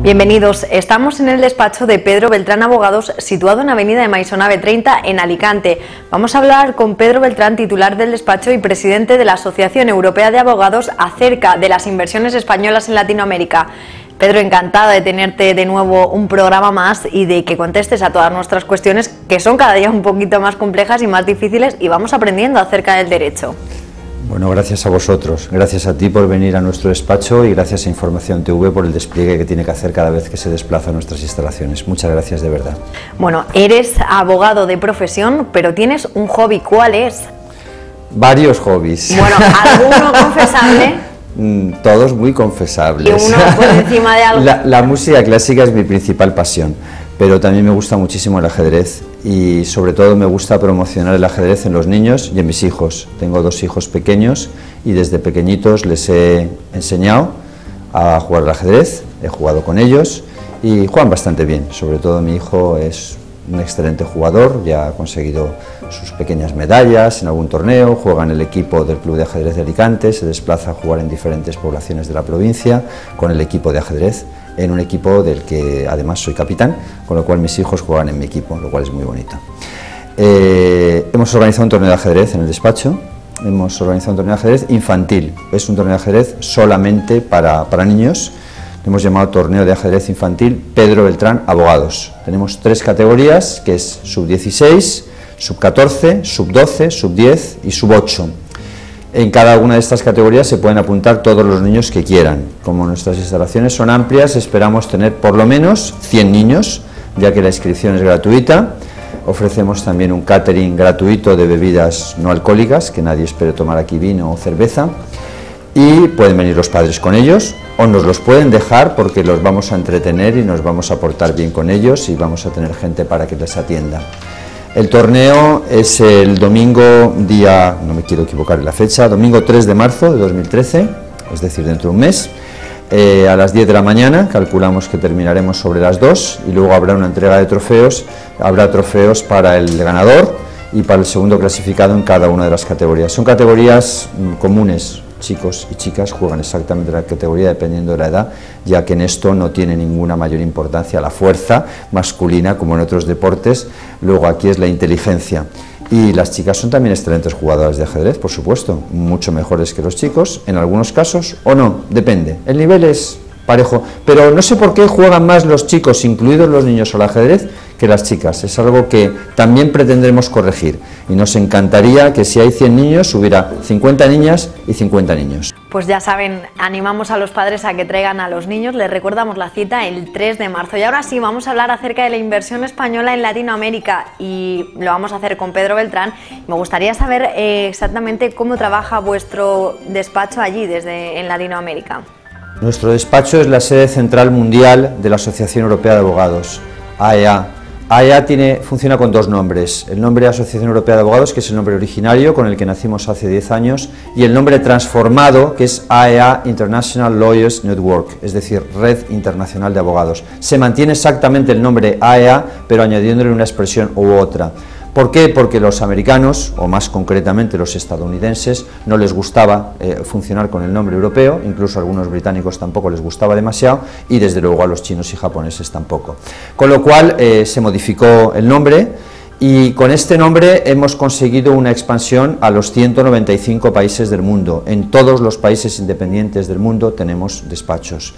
Bienvenidos, estamos en el despacho de Pedro Beltrán Abogados, situado en Avenida de Maisonave 30, en Alicante. Vamos a hablar con Pedro Beltrán, titular del despacho y presidente de la Asociación Europea de Abogados, acerca de las inversiones españolas en Latinoamérica. Pedro, encantada de tenerte de nuevo un programa más y de que contestes a todas nuestras cuestiones, que son cada día un poquito más complejas y más difíciles, y vamos aprendiendo acerca del derecho. Bueno, gracias a vosotros, gracias a ti por venir a nuestro despacho y gracias a Información TV por el despliegue que tiene que hacer cada vez que se desplaza a nuestras instalaciones. Muchas gracias de verdad. Bueno, eres abogado de profesión, pero tienes un hobby. ¿Cuál es? Varios hobbies. Bueno, ¿alguno confesable? Todos muy confesables. ¿Y uno por encima de algo? La música clásica es mi principal pasión, pero también me gusta muchísimo el ajedrez y sobre todo me gusta promocionar el ajedrez en los niños y en mis hijos. Tengo 2 hijos pequeños y desde pequeñitos les he enseñado a jugar al ajedrez, he jugado con ellos y juegan bastante bien. Sobre todo mi hijo es un excelente jugador, ya ha conseguido sus pequeñas medallas en algún torneo, juega en el equipo del Club de Ajedrez de Alicante, se desplaza a jugar en diferentes poblaciones de la provincia con el equipo de ajedrez, en un equipo del que además soy capitán, con lo cual mis hijos juegan en mi equipo, lo cual es muy bonito. Hemos organizado un torneo de ajedrez en el despacho, hemos organizado un torneo de ajedrez infantil, es un torneo de ajedrez solamente para niños. Hemos llamado Torneo de Ajedrez Infantil Pedro Beltrán Abogados. Tenemos 3 categorías, que es sub-16, sub-14, sub-12, sub-10 y sub-8. En cada una de estas categorías se pueden apuntar todos los niños que quieran. Como nuestras instalaciones son amplias, esperamos tener por lo menos 100 niños, ya que la inscripción es gratuita. Ofrecemos también un catering gratuito de bebidas no alcohólicas, que nadie espere tomar aquí vino o cerveza. Y pueden venir los padres con ellos, o nos los pueden dejar porque los vamos a entretener y nos vamos a portar bien con ellos y vamos a tener gente para que les atienda. El torneo es el domingo, no me quiero equivocar en la fecha, domingo 3 de marzo de 2013, es decir, dentro de un mes, a las 10 de la mañana, calculamos que terminaremos sobre las 2 y luego habrá una entrega de trofeos, habrá trofeos para el ganador y para el segundo clasificado en cada una de las categorías. Son categorías comunes. Chicos y chicas juegan exactamente la categoría dependiendo de la edad, ya que en esto no tiene ninguna mayor importancia la fuerza masculina como en otros deportes. Luego aquí es la inteligencia. Y las chicas son también excelentes jugadoras de ajedrez, por supuesto, mucho mejores que los chicos, en algunos casos, o no, depende. El nivel es parejo, pero no sé por qué juegan más los chicos, incluidos los niños, al ajedrez que las chicas. Es algo que también pretendremos corregir y nos encantaría que si hay 100 niños hubiera 50 niñas y 50 niños. Pues ya saben, animamos a los padres a que traigan a los niños, les recordamos la cita el 3 de marzo. Y ahora sí, vamos a hablar acerca de la inversión española en Latinoamérica y lo vamos a hacer con Pedro Beltrán. Me gustaría saber exactamente cómo trabaja vuestro despacho allí, en Latinoamérica. Nuestro despacho es la sede central mundial de la Asociación Europea de Abogados, AEA. AEA funciona con 2 nombres, el nombre Asociación Europea de Abogados, que es el nombre originario con el que nacimos hace 10 años, y el nombre transformado, que es AEA International Lawyers Network, es decir, Red Internacional de Abogados. Se mantiene exactamente el nombre AEA, pero añadiéndole una expresión u otra. ¿Por qué? Porque los americanos, o más concretamente los estadounidenses, no les gustaba funcionar con el nombre europeo, incluso a algunos británicos tampoco les gustaba demasiado, y desde luego a los chinos y japoneses tampoco. Con lo cual se modificó el nombre, y con este nombre hemos conseguido una expansión a los 195 países del mundo. En todos los países independientes del mundo tenemos despachos.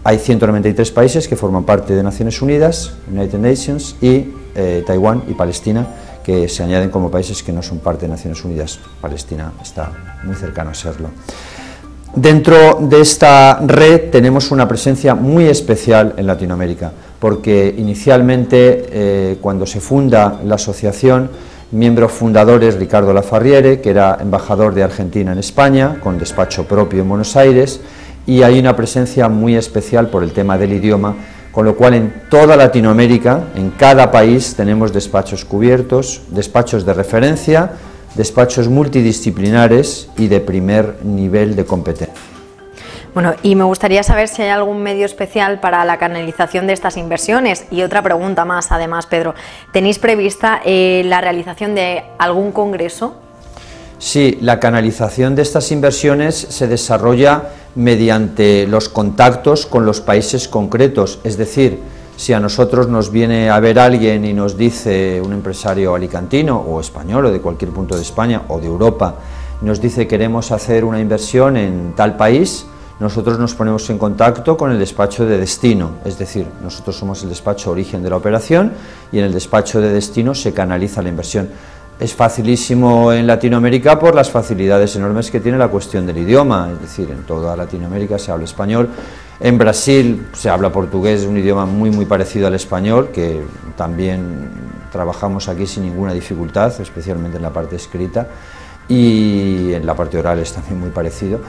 Hay 193 países que forman parte de Naciones Unidas, United Nations, y Taiwán y Palestina, que se añaden como países que no son parte de Naciones Unidas. Palestina está muy cercano a serlo. Dentro de esta red tenemos una presencia muy especial en Latinoamérica, porque inicialmente cuando se funda la asociación, miembro fundador es Ricardo Lafarriere, que era embajador de Argentina en España, con despacho propio en Buenos Aires, y hay una presencia muy especial por el tema del idioma, con lo cual en toda Latinoamérica, en cada país, tenemos despachos cubiertos, despachos de referencia, despachos multidisciplinares y de primer nivel de competencia. Bueno, y me gustaría saber si hay algún medio especial para la canalización de estas inversiones. Y otra pregunta más, además, Pedro, ¿tenéis prevista la realización de algún congreso? Sí, la canalización de estas inversiones se desarrolla mediante los contactos con los países concretos, es decir, si a nosotros nos viene a ver alguien y nos dice, un empresario alicantino o español o de cualquier punto de España o de Europa, nos dice queremos hacer una inversión en tal país, nosotros nos ponemos en contacto con el despacho de destino, es decir, nosotros somos el despacho origen de la operación y en el despacho de destino se canaliza la inversión. Es facilísimo en Latinoamérica por las facilidades enormes que tiene la cuestión del idioma, es decir, en toda Latinoamérica se habla español, en Brasil se habla portugués, un idioma muy parecido al español, que también trabajamos aquí sin ninguna dificultad, especialmente en la parte escrita, y en la parte oral es también muy parecido.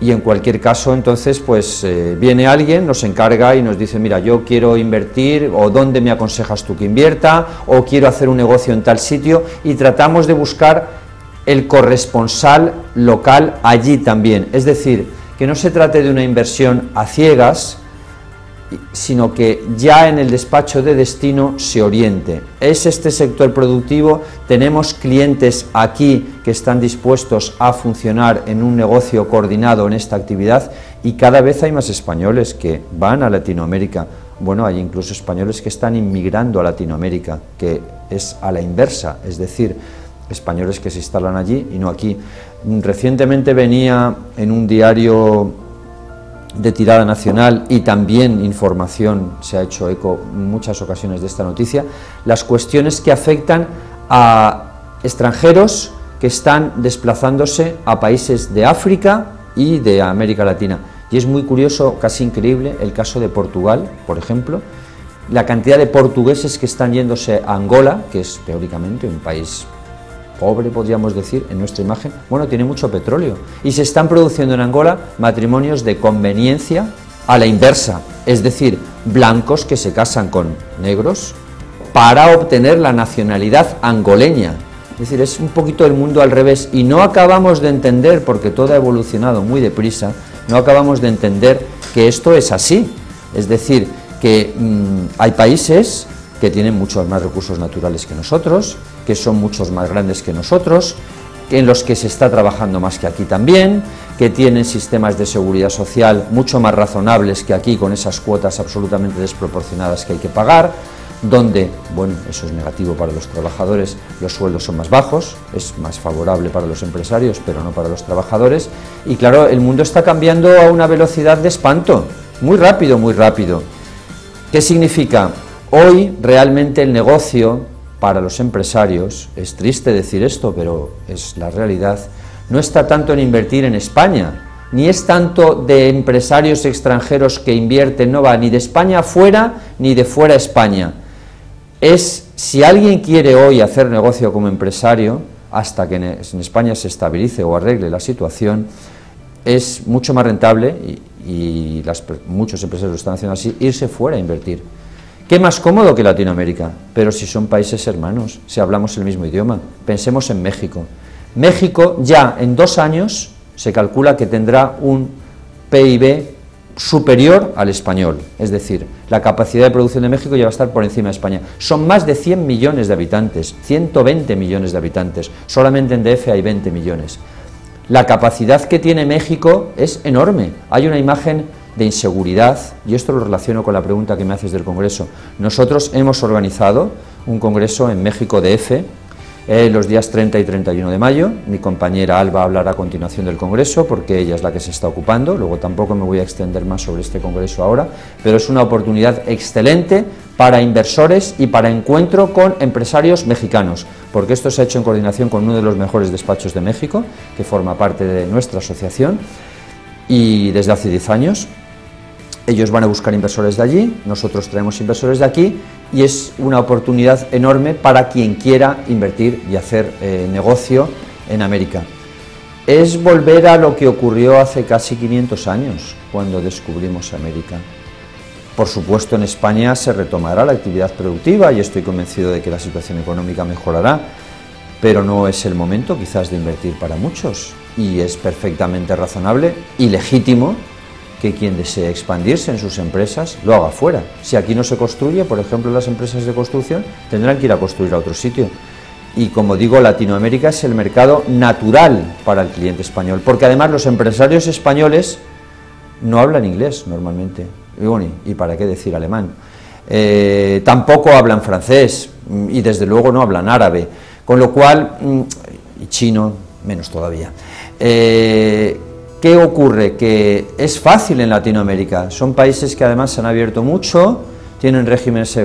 Y en cualquier caso, entonces, pues viene alguien, nos encarga y nos dice, mira, yo quiero invertir, o ¿dónde me aconsejas tú que invierta? O quiero hacer un negocio en tal sitio, y tratamos de buscar el corresponsal local allí también. Es decir, que no se trate de una inversión a ciegas, sino que ya en el despacho de destino se oriente. Es este sector productivo, tenemos clientes aquí que están dispuestos a funcionar en un negocio coordinado en esta actividad y cada vez hay más españoles que van a Latinoamérica. Bueno, hay incluso españoles que están inmigrando a Latinoamérica, que es a la inversa, es decir, españoles que se instalan allí y no aquí. Recientemente venía en un diario de tirada nacional y también Información se ha hecho eco en muchas ocasiones de esta noticia, las cuestiones que afectan a extranjeros que están desplazándose a países de África y de América Latina. Y es muy curioso, casi increíble, el caso de Portugal, por ejemplo, la cantidad de portugueses que están yéndose a Angola, que es teóricamente un país pobre, podríamos decir, en nuestra imagen, bueno, tiene mucho petróleo, y se están produciendo en Angola matrimonios de conveniencia a la inversa, es decir, blancos que se casan con negros para obtener la nacionalidad angoleña. Es decir, es un poquito el mundo al revés, y no acabamos de entender, porque todo ha evolucionado muy deprisa, no acabamos de entender que esto es así, es decir, que hay países que tienen muchos más recursos naturales que nosotros, que son muchos más grandes que nosotros, en los que se está trabajando más que aquí también, que tienen sistemas de seguridad social mucho más razonables que aquí, con esas cuotas absolutamente desproporcionadas que hay que pagar, donde, bueno, eso es negativo para los trabajadores, los sueldos son más bajos, es más favorable para los empresarios, pero no para los trabajadores, y claro, el mundo está cambiando a una velocidad de espanto, muy rápido, muy rápido. ¿Qué significa? Hoy realmente el negocio para los empresarios, es triste decir esto, pero es la realidad, no está tanto en invertir en España, ni es tanto de empresarios extranjeros que invierten, no va ni de España afuera ni de fuera a España. Es si alguien quiere hoy hacer negocio como empresario, hasta que en España se estabilice o arregle la situación, es mucho más rentable, y muchos empresarios lo están haciendo así, irse fuera a invertir. ¿Qué más cómodo que Latinoamérica? Pero si son países hermanos, si hablamos el mismo idioma. Pensemos en México. México ya en 2 años se calcula que tendrá un PIB superior al español, es decir, la capacidad de producción de México ya va a estar por encima de España. Son más de 100 millones de habitantes, 120 millones de habitantes, solamente en DF hay 20 millones. La capacidad que tiene México es enorme. Hay una imagen de inseguridad, y esto lo relaciono con la pregunta que me haces del Congreso. Nosotros hemos organizado un Congreso en México DF los días 30 y 31 de mayo, mi compañera Alba hablará a continuación del Congreso, porque ella es la que se está ocupando, luego tampoco me voy a extender más sobre este Congreso ahora, pero es una oportunidad excelente para inversores y para encuentro con empresarios mexicanos, porque esto se ha hecho en coordinación con uno de los mejores despachos de México, que forma parte de nuestra asociación, y desde hace 10 años, ellos van a buscar inversores de allí, nosotros traemos inversores de aquí, y es una oportunidad enorme para quien quiera invertir y hacer negocio en América. Es volver a lo que ocurrió hace casi 500 años, cuando descubrimos América. Por supuesto, en España se retomará la actividad productiva y estoy convencido de que la situación económica mejorará, pero no es el momento quizás de invertir para muchos, y es perfectamente razonable y legítimo que quien desee expandirse en sus empresas lo haga fuera. Si aquí no se construye, por ejemplo, las empresas de construcción tendrán que ir a construir a otro sitio. Y como digo, Latinoamérica es el mercado natural para el cliente español, porque además los empresarios españoles no hablan inglés normalmente, y bueno, ¿y para qué decir alemán? Tampoco hablan francés y desde luego no hablan árabe, con lo cual, y chino menos todavía. ¿Qué ocurre? Que es fácil en Latinoamérica, son países que además se han abierto mucho, tienen regímenes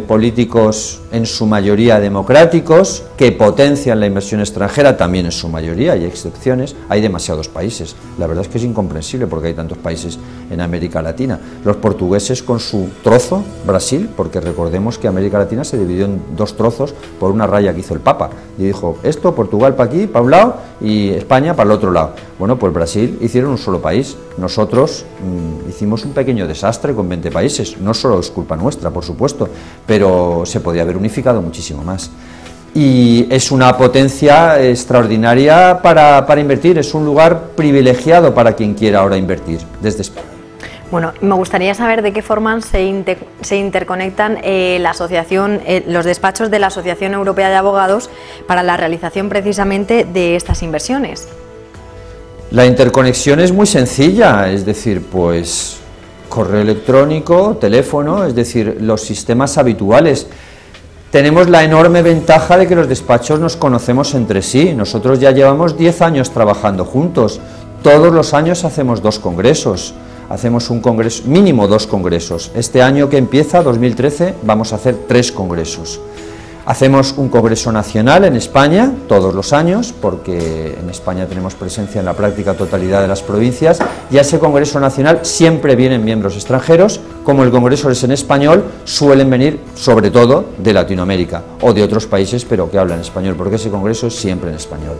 políticos en su mayoría democráticos, que potencian la inversión extranjera también en su mayoría, hay excepciones, hay demasiados países, la verdad es que es incomprensible porque hay tantos países en América Latina. Los portugueses con su trozo, Brasil, porque recordemos que América Latina se dividió en dos trozos por una raya que hizo el Papa, y dijo, esto, Portugal para aquí, para un lado, y España para el otro lado. Bueno, pues Brasil hicieron un solo país, nosotros hicimos un pequeño desastre con 20 países, no solo es culpa nuestra, por supuesto, pero se podía haber unificado muchísimo más. Y es una potencia extraordinaria para invertir, es un lugar privilegiado para quien quiera ahora invertir desde España. Bueno, me gustaría saber de qué forma se interconectan la asociación, los despachos de la Asociación Europea de Abogados para la realización precisamente de estas inversiones. La interconexión es muy sencilla, es decir, pues correo electrónico, teléfono, es decir, los sistemas habituales. Tenemos la enorme ventaja de que los despachos nos conocemos entre sí, nosotros ya llevamos 10 años trabajando juntos, todos los años hacemos 2 congresos, hacemos un congreso, mínimo 2 congresos, este año que empieza, 2013, vamos a hacer 3 congresos. Hacemos un congreso nacional en España todos los años, porque en España tenemos presencia en la práctica totalidad de las provincias, y a ese congreso nacional siempre vienen miembros extranjeros, como el congreso es en español, suelen venir sobre todo de Latinoamérica o de otros países, pero que hablan español, porque ese congreso es siempre en español.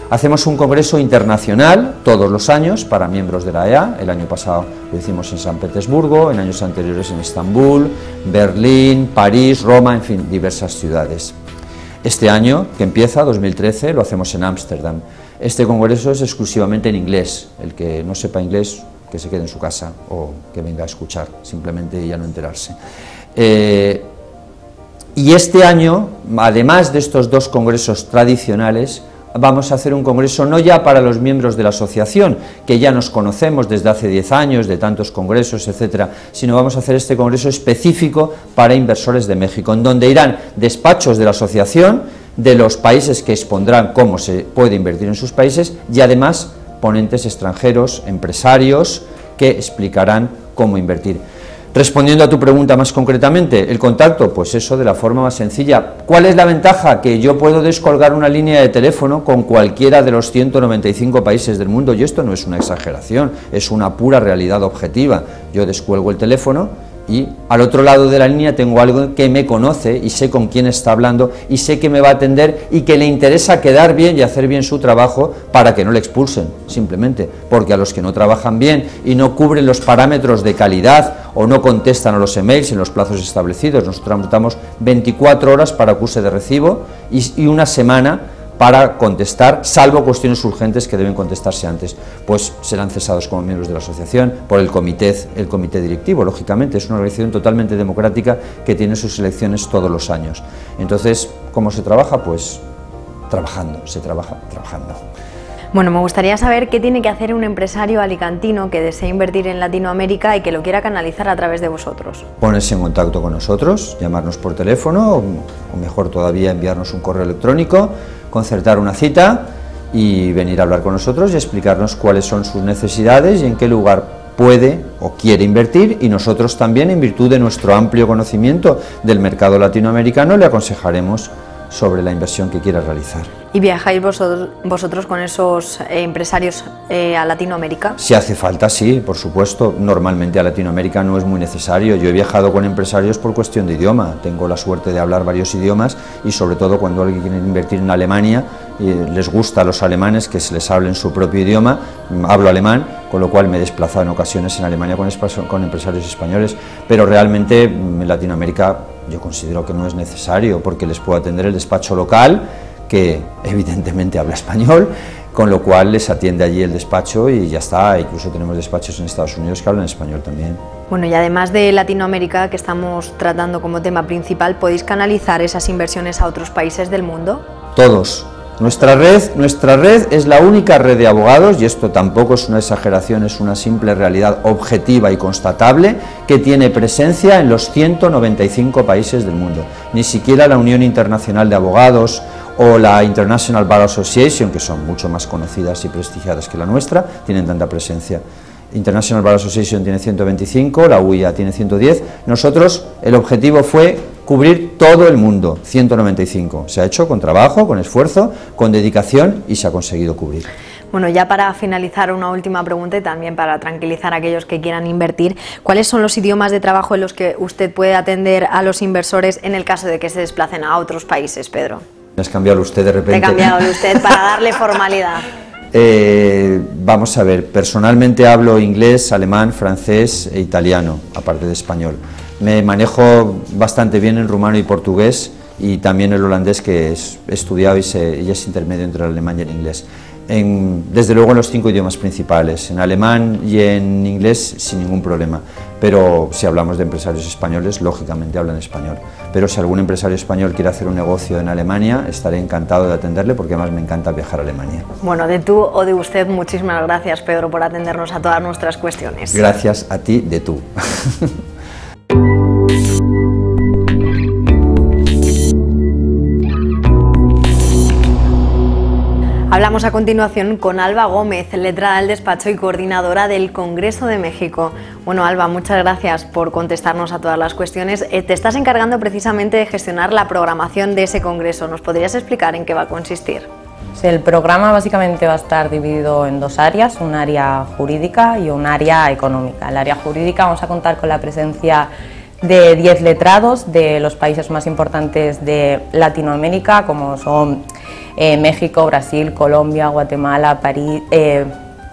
Hacemos un congreso internacional todos los años para miembros de la EA, el año pasado lo hicimos en San Petersburgo, en años anteriores en Estambul, Berlín, París, Roma, en fin, diversas ciudades. Este año, que empieza, 2013, lo hacemos en Ámsterdam. Este congreso es exclusivamente en inglés, el que no sepa inglés, que se quede en su casa o que venga a escuchar, simplemente y ya no enterarse. Y este año, además de estos 2 congresos tradicionales, vamos a hacer un congreso no ya para los miembros de la asociación, que ya nos conocemos desde hace 10 años, de tantos congresos, etcétera, sino vamos a hacer este congreso específico para inversores de México, en donde irán despachos de la asociación, de los países que expondrán cómo se puede invertir en sus países, y además ponentes extranjeros, empresarios, que explicarán cómo invertir. Respondiendo a tu pregunta más concretamente, el contacto, pues eso de la forma más sencilla. ¿Cuál es la ventaja? Que yo puedo descolgar una línea de teléfono con cualquiera de los 195 países del mundo, y esto no es una exageración, es una pura realidad objetiva. Yo descuelgo el teléfono y al otro lado de la línea tengo algo que me conoce y sé con quién está hablando y sé que me va a atender y que le interesa quedar bien y hacer bien su trabajo para que no le expulsen, simplemente, porque a los que no trabajan bien y no cubren los parámetros de calidad o no contestan a los emails en los plazos establecidos, nosotros damos 24 horas para acuse de recibo y una semana para contestar, salvo cuestiones urgentes que deben contestarse antes, pues serán cesados como miembros de la asociación por el comité directivo, lógicamente, es una organización totalmente democrática que tiene sus elecciones todos los años. Entonces, ¿cómo se trabaja? Pues trabajando, se trabaja trabajando. Bueno, me gustaría saber qué tiene que hacer un empresario alicantino que desee invertir en Latinoamérica y que lo quiera canalizar a través de vosotros. Ponerse en contacto con nosotros, llamarnos por teléfono o mejor todavía enviarnos un correo electrónico, concertar una cita y venir a hablar con nosotros y explicarnos cuáles son sus necesidades y en qué lugar puede o quiere invertir, y nosotros también, en virtud de nuestro amplio conocimiento del mercado latinoamericano, le aconsejaremos sobre la inversión que quiera realizar. ¿Y viajáis vosotros con esos empresarios a Latinoamérica? Si hace falta, sí, por supuesto. Normalmente a Latinoamérica no es muy necesario. Yo he viajado con empresarios por cuestión de idioma. Tengo la suerte de hablar varios idiomas y sobre todo cuando alguien quiere invertir en Alemania, les gusta a los alemanes que se les hable en su propio idioma. Hablo alemán, con lo cual me he desplazado en ocasiones en Alemania con empresarios españoles, pero realmente en Latinoamérica yo considero que no es necesario, porque les puedo atender el despacho local, que evidentemente habla español, con lo cual les atiende allí el despacho y ya está. Incluso tenemos despachos en Estados Unidos que hablan español también. Bueno, y además de Latinoamérica, que estamos tratando como tema principal, ¿podéis canalizar esas inversiones a otros países del mundo? Todos, Nuestra red es la única red de abogados, y esto tampoco es una exageración, es una simple realidad objetiva y constatable, que tiene presencia en los 195 países del mundo. Ni siquiera la Unión Internacional de Abogados o la International Bar Association, que son mucho más conocidas y prestigiadas que la nuestra, tienen tanta presencia. International Bar Association tiene 125, la UIA tiene 110. Nosotros, el objetivo fue cubrir todo el mundo, 195. Se ha hecho con trabajo, con esfuerzo, con dedicación y se ha conseguido cubrir. Bueno, ya para finalizar, una última pregunta y también para tranquilizar a aquellos que quieran invertir. ¿Cuáles son los idiomas de trabajo en los que usted puede atender a los inversores en el caso de que se desplacen a otros países, Pedro? Me has cambiado usted de repente. Te he cambiado usted para darle formalidad. Vamos a ver, personalmente hablo inglés, alemán, francés e italiano, aparte de español. Me manejo bastante bien en rumano y portugués, y también el holandés, que he estudiado y es intermedio entre el alemán y el inglés. Desde luego en los 5 idiomas principales, en alemán y en inglés sin ningún problema, pero si hablamos de empresarios españoles, lógicamente hablan español, pero si algún empresario español quiere hacer un negocio en Alemania, estaré encantado de atenderle, porque además me encanta viajar a Alemania. Bueno, de tú o de usted, muchísimas gracias, Pedro, por atendernos a todas nuestras cuestiones. Gracias a ti, de tú. Hablamos a continuación con Alba Gómez, letrada del despacho y coordinadora del Congreso de México. Bueno, Alba, muchas gracias por contestarnos a todas las cuestiones. Te estás encargando precisamente de gestionar la programación de ese congreso. ¿Nos podrías explicar en qué va a consistir? El programa básicamente va a estar dividido en 2 áreas, un área jurídica y un área económica. En el área jurídica vamos a contar con la presencia de 10 letrados de los países más importantes de Latinoamérica, como son México, Brasil, Colombia, Guatemala,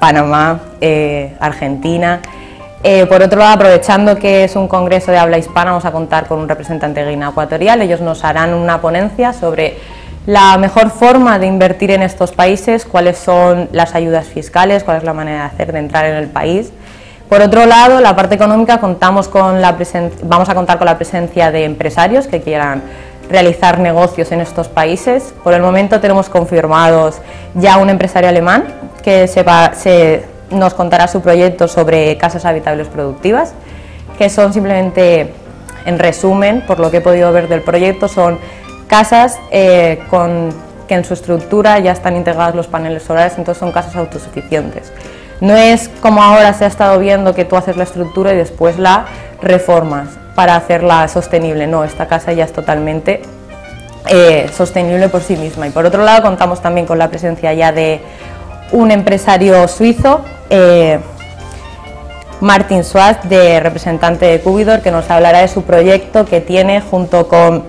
Panamá, Argentina. Por otro lado, aprovechando que es un congreso de habla hispana, vamos a contar con un representante de Guinea Ecuatorial. Ellos nos harán una ponencia sobre la mejor forma de invertir en estos países, cuáles son las ayudas fiscales, cuál es la manera de hacer de entrar en el país. Por otro lado, la parte económica, vamos a contar con la presencia de empresarios que quieran realizar negocios en estos países. Por el momento tenemos confirmados ya un empresario alemán que nos contará su proyecto sobre casas habitables productivas, que son simplemente, en resumen, por lo que he podido ver del proyecto, son casas que en su estructura ya están integrados los paneles solares, entonces son casas autosuficientes. No es como ahora se ha estado viendo, que tú haces la estructura y después la reformas para hacerla sostenible. No, esta casa ya es totalmente sostenible por sí misma. Y por otro lado, contamos también con la presencia ya de un empresario suizo, Martin Schwarz, representante de Cubidor, que nos hablará de su proyecto que tiene junto con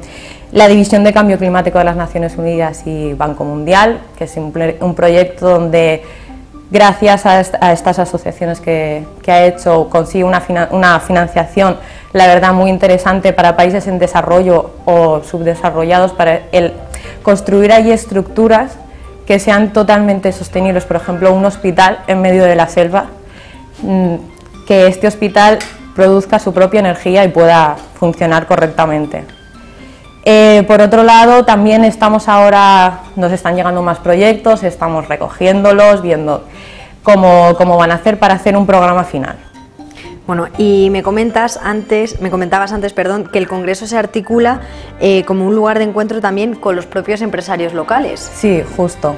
la División de Cambio Climático de las Naciones Unidas y Banco Mundial, que es un proyecto donde, gracias a estas asociaciones que ha hecho, consigue una financiación, la verdad, muy interesante para países en desarrollo o subdesarrollados, para construir allí estructuras que sean totalmente sostenibles. Por ejemplo, un hospital en medio de la selva, que este hospital produzca su propia energía y pueda funcionar correctamente. Por otro lado, también nos están llegando más proyectos, estamos recogiéndolos, viendo cómo van a hacer para hacer un programa final. Bueno, y me comentabas antes, que el Congreso se articula como un lugar de encuentro también con los propios empresarios locales. Sí, justo.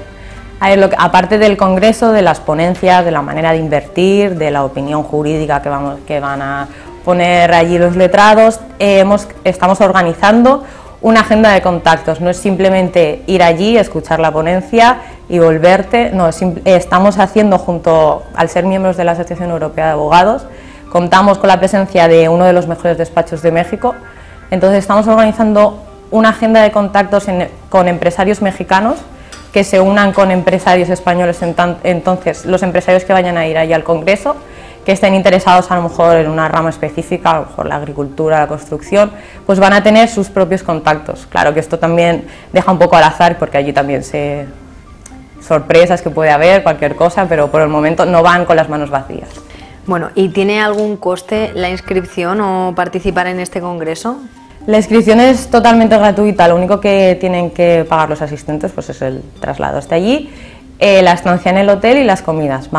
Aparte del Congreso, de las ponencias, de la manera de invertir, de la opinión jurídica que van a poner allí los letrados, estamos organizando una agenda de contactos. No es simplemente ir allí, escuchar la ponencia y volverte, no, estamos haciendo, al ser miembros de la Asociación Europea de Abogados, contamos con la presencia de uno de los mejores despachos de México, entonces estamos organizando una agenda de contactos con empresarios mexicanos que se unan con empresarios españoles. Entonces los empresarios que vayan a ir allí al Congreso, que estén interesados a lo mejor en una rama específica, a lo mejor la agricultura, la construcción, pues van a tener sus propios contactos. Claro que esto también deja un poco al azar, porque allí también sorpresas que puede haber, cualquier cosa, pero por el momento no van con las manos vacías. Bueno, ¿y tiene algún coste la inscripción o participar en este congreso? La inscripción es totalmente gratuita, lo único que tienen que pagar los asistentes pues es el traslado hasta allí, la estancia en el hotel y las comidas.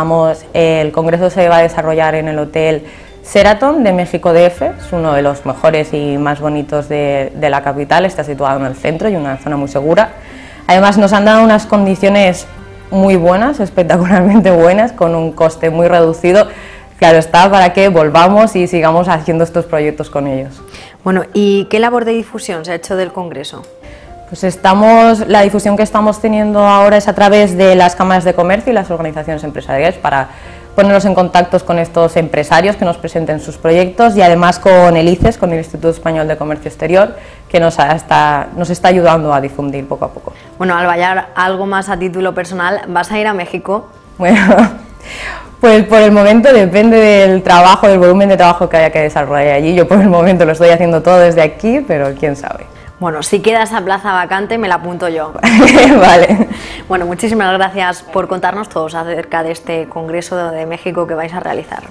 El congreso se va a desarrollar en el hotel Sheraton de México DF, es uno de los mejores y más bonitos de la capital, está situado en el centro y una zona muy segura. Además nos han dado unas condiciones muy buenas, espectacularmente buenas, con un coste muy reducido. Claro está, para que volvamos y sigamos haciendo estos proyectos con ellos. Bueno, ¿y qué labor de difusión se ha hecho del Congreso? Pues la difusión que estamos teniendo ahora es a través de las cámaras de comercio y las organizaciones empresariales para ponernos en contacto con estos empresarios que nos presenten sus proyectos y además con el ICES, con el Instituto Español de Comercio Exterior, que nos está ayudando a difundir poco a poco. Bueno, Albayar, algo más a título personal, ¿vas a ir a México? Bueno, pues por el momento depende del trabajo, del volumen de trabajo que haya que desarrollar allí. Yo por el momento lo estoy haciendo todo desde aquí, pero quién sabe. Bueno, si queda esa plaza vacante me la apunto yo. Vale. Bueno, muchísimas gracias por contarnos todos acerca de este Congreso de México que vais a realizar.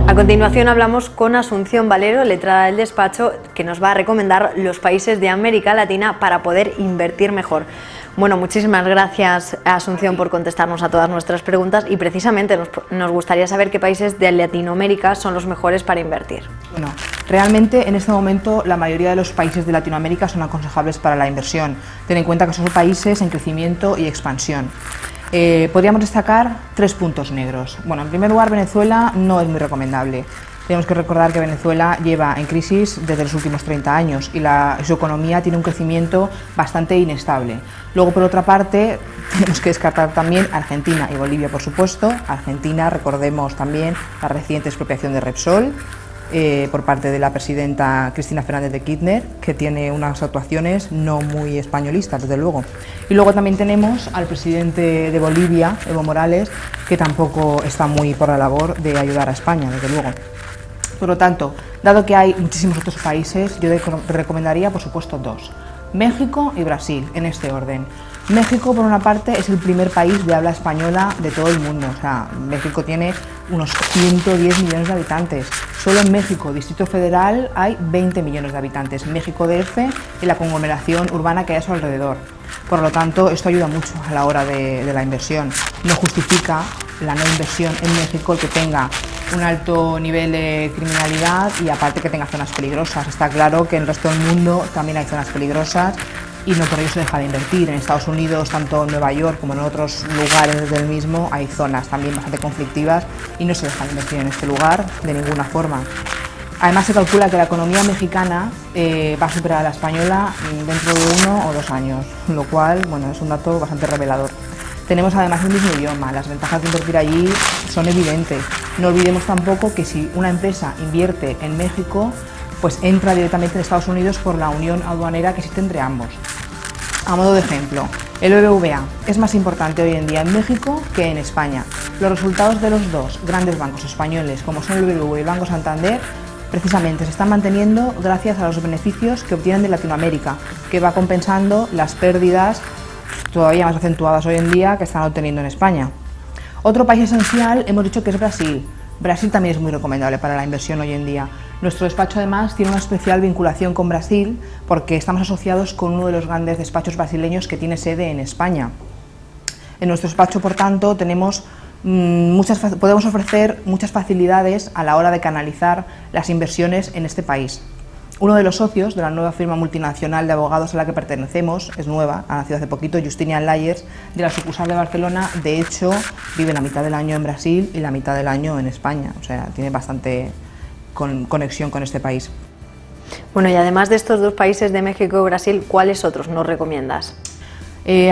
A continuación hablamos con Asunción Valero, letrada del despacho, que nos va a recomendar los países de América Latina para poder invertir mejor. Bueno, muchísimas gracias, Asunción, por contestarnos a todas nuestras preguntas y precisamente nos gustaría saber qué países de Latinoamérica son los mejores para invertir. Bueno, realmente en este momento la mayoría de los países de Latinoamérica son aconsejables para la inversión. Ten en cuenta que son países en crecimiento y expansión. Podríamos destacar 3 puntos negros. Bueno, en primer lugar, Venezuela no es muy recomendable. Tenemos que recordar que Venezuela lleva en crisis desde los últimos 30 años y su economía tiene un crecimiento bastante inestable. Luego, por otra parte, tenemos que descartar también Argentina y Bolivia, por supuesto. Argentina, recordemos también la reciente expropiación de Repsol por parte de la presidenta Cristina Fernández de Kirchner, que tiene unas actuaciones no muy españolistas, desde luego. Y luego también tenemos al presidente de Bolivia, Evo Morales, que tampoco está muy por la labor de ayudar a España, desde luego. Por lo tanto, dado que hay muchísimos otros países, yo recomendaría, por supuesto, 2. México y Brasil, en este orden. México, por una parte, es el primer país de habla española de todo el mundo. O sea, México tiene unos 110 millones de habitantes. Solo en México, Distrito Federal, hay 20 millones de habitantes. México DF y la conglomeración urbana que hay a su alrededor. Por lo tanto, esto ayuda mucho a la hora de la inversión. No justifica la no inversión en México el que tenga un alto nivel de criminalidad y aparte que tenga zonas peligrosas. Está claro que en el resto del mundo también hay zonas peligrosas y no por ello se deja de invertir. En Estados Unidos, tanto en Nueva York como en otros lugares del mismo, hay zonas también bastante conflictivas y no se deja de invertir en este lugar de ninguna forma. Además, se calcula que la economía mexicana va a superar a la española dentro de 1 o 2 años, lo cual, bueno, es un dato bastante revelador. Tenemos además el mismo idioma, las ventajas de invertir allí son evidentes. No olvidemos tampoco que si una empresa invierte en México, pues entra directamente en Estados Unidos por la unión aduanera que existe entre ambos. A modo de ejemplo, el BBVA es más importante hoy en día en México que en España. Los resultados de los 2 grandes bancos españoles, como son el BBVA y el Banco Santander, precisamente se están manteniendo gracias a los beneficios que obtienen de Latinoamérica, que va compensando las pérdidas todavía más acentuadas hoy en día que están obteniendo en España. Otro país esencial hemos dicho que es Brasil. Brasil también es muy recomendable para la inversión hoy en día. Nuestro despacho además tiene una especial vinculación con Brasil porque estamos asociados con uno de los grandes despachos brasileños que tiene sede en España. En nuestro despacho, por tanto, podemos ofrecer muchas facilidades a la hora de canalizar las inversiones en este país. Uno de los socios de la nueva firma multinacional de abogados a la que pertenecemos, es nueva, ha nacido hace poquito, Justinian Layers, de la sucursal de Barcelona, de hecho vive la mitad del año en Brasil y la mitad del año en España, o sea, tiene bastante conexión con este país. Bueno, y además de estos 2 países de México y Brasil, ¿cuáles otros nos recomiendas?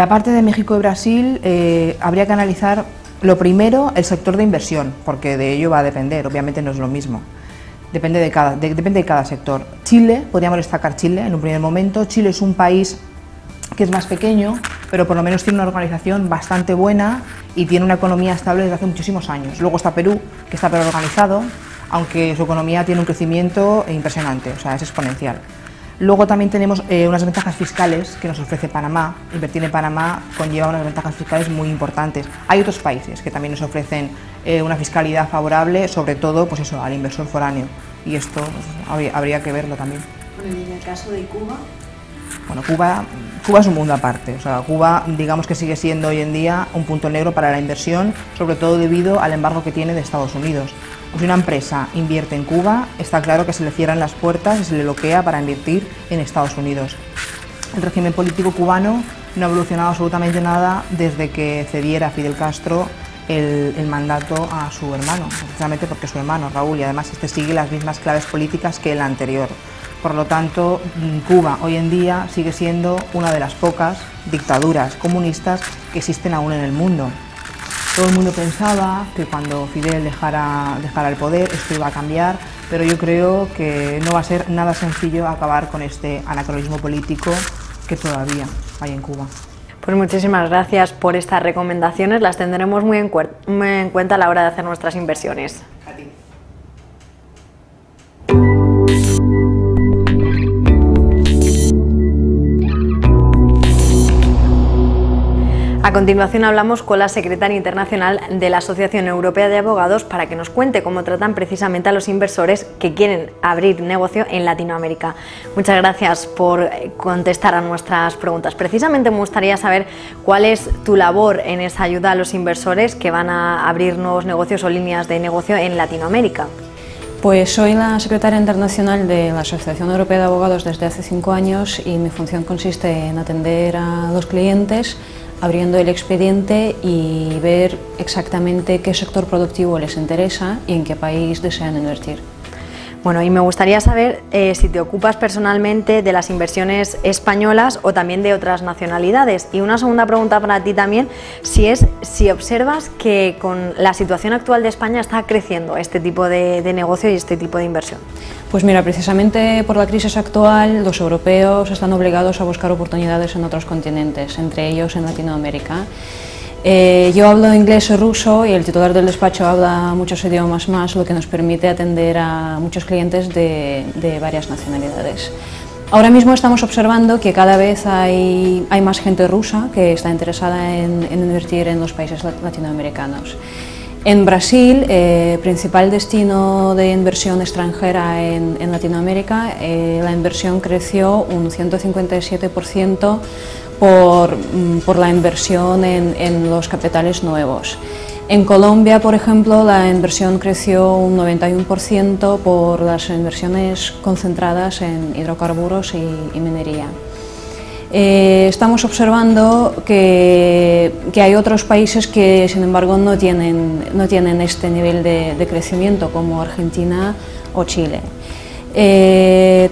Aparte de México y Brasil, habría que analizar lo primero, el sector de inversión, porque de ello va a depender, obviamente no es lo mismo. Depende de cada sector. Chile, podríamos destacar Chile en un primer momento. Chile es un país que es más pequeño, pero por lo menos tiene una organización bastante buena y tiene una economía estable desde hace muchísimos años. Luego está Perú, que está peor organizado, aunque su economía tiene un crecimiento impresionante, o sea, es exponencial. Luego también tenemos unas ventajas fiscales que nos ofrece Panamá. Invertir en Panamá conlleva unas ventajas fiscales muy importantes. Hay otros países que también nos ofrecen una fiscalidad favorable, sobre todo pues eso, al inversor foráneo. Y esto pues, habría que verlo también. Bueno, y en el caso de Cuba. Bueno, Cuba es un mundo aparte. O sea, Cuba, digamos que sigue siendo hoy en día un punto negro para la inversión, sobre todo debido al embargo que tiene de Estados Unidos. Si una empresa invierte en Cuba, está claro que se le cierran las puertas y se le bloquea para invertir en Estados Unidos. El régimen político cubano no ha evolucionado absolutamente nada desde que cediera Fidel Castro el mandato a su hermano, precisamente porque su hermano, Raúl, y además este sigue las mismas claves políticas que el anterior. Por lo tanto, Cuba hoy en día sigue siendo una de las pocas dictaduras comunistas que existen aún en el mundo. Todo el mundo pensaba que cuando Fidel dejara el poder esto iba a cambiar, pero yo creo que no va a ser nada sencillo acabar con este anacronismo político que todavía hay en Cuba. Pues muchísimas gracias por estas recomendaciones, las tendremos muy en cuenta a la hora de hacer nuestras inversiones. A ti. A continuación hablamos con la secretaria internacional de la Asociación Europea de Abogados para que nos cuente cómo tratan precisamente a los inversores que quieren abrir negocio en Latinoamérica. Muchas gracias por contestar a nuestras preguntas. Precisamente me gustaría saber cuál es tu labor en esa ayuda a los inversores que van a abrir nuevos negocios o líneas de negocio en Latinoamérica. Pues soy la secretaria internacional de la Asociación Europea de Abogados desde hace 5 años y mi función consiste en atender a los clientes abriendo el expediente y ver exactamente qué sector productivo les interesa y en qué país desean invertir. Bueno, y me gustaría saber si te ocupas personalmente de las inversiones españolas o también de otras nacionalidades. Y una segunda pregunta para ti también, si observas que con la situación actual de España está creciendo este tipo de negocio y este tipo de inversión. Pues mira, precisamente por la crisis actual los europeos están obligados a buscar oportunidades en otros continentes, entre ellos en Latinoamérica. Yo hablo inglés y ruso y el titular del despacho habla muchos idiomas más, lo que nos permite atender a muchos clientes de varias nacionalidades. Ahora mismo estamos observando que cada vez hay más gente rusa que está interesada en invertir en los países latinoamericanos. En Brasil, principal destino de inversión extranjera en Latinoamérica, la inversión creció un 157% por la inversión en los capitales nuevos. En Colombia, por ejemplo, la inversión creció un 91% por las inversiones concentradas en hidrocarburos y minería. Estamos observando que hay otros países que, sin embargo, no tienen este nivel de crecimiento, como Argentina o Chile.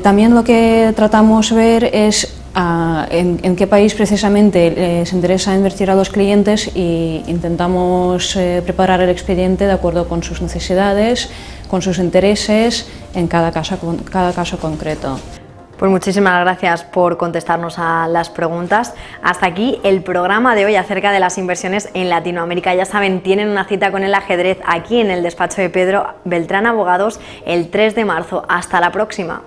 También lo que tratamos de ver es en qué país precisamente les interesa invertir a los clientes y intentamos preparar el expediente de acuerdo con sus necesidades, con sus intereses, en cada caso concreto. Pues muchísimas gracias por contestarnos a las preguntas. Hasta aquí el programa de hoy acerca de las inversiones en Latinoamérica. Ya saben, tienen una cita con el ajedrez aquí en el despacho de Pedro Beltrán Abogados el 3 de marzo. Hasta la próxima.